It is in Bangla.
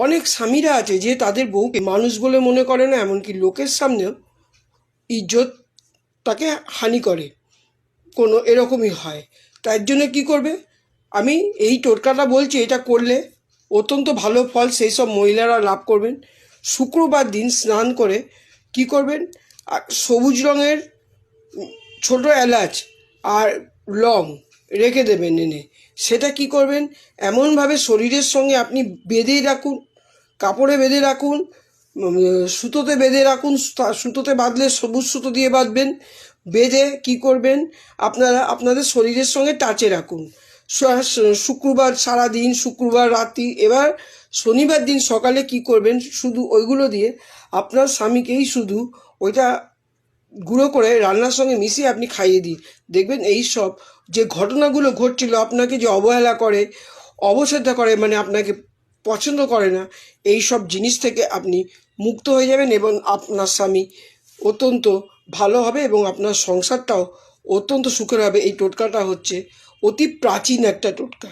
অনেক স্বামীরা আছে যে তাদের বউকে মানুষ বলে মনে করে না, এমনকি লোকের সামনেও ইজ্জত তাকে হানি করে, কোনো এরকমই হয়। তার জন্য কি করবে, আমি এই টোটকাটা বলছি, এটা করলে অত্যন্ত ভালো ফল সেই সব মহিলারা লাভ করবেন। শুক্রবার দিন স্নান করে কি করবেন, সবুজ রঙের ছোট এলাচ আর লং রেখে দেবেন এনে, সেটা কি করবেন, এমনভাবে শরীরের সঙ্গে আপনি বেঁধে রাখুন, কাপড়ে বেঁধে রাখুন, সুতোতে বেঁধে রাখুন, সুতোতে বাঁধলে সবুজ সুতো দিয়ে বাঁধবেন, বেঁধে কি করবেন, আপনারা আপনাদের শরীরের সঙ্গে টাচে রাখুন শুক্রবার সারাদিন, শুক্রবার রাত্রি। এবার শনিবার দিন সকালে কি করবেন, শুধু ওইগুলো দিয়ে আপনার স্বামীকেই শুধু ওইটা গুঁড়ো করে রান্নার সঙ্গে মিশিয়ে আপনি খাইয়ে দিন। দেখবেন এই সব যে ঘটনাগুলো ঘটছিল, আপনাকে যে অবহেলা করে, অবহেলা করে, মানে আপনাকে পছন্দ করে না, এই সব জিনিস থেকে আপনি মুক্ত হয়ে যাবেন এবং আপনার স্বামী অত্যন্ত ভালো হবে এবং আপনার সংসারটাও অত্যন্ত সুখের হবে। এই টোটকাটা হচ্ছে অতি প্রাচীন একটা টোটকা।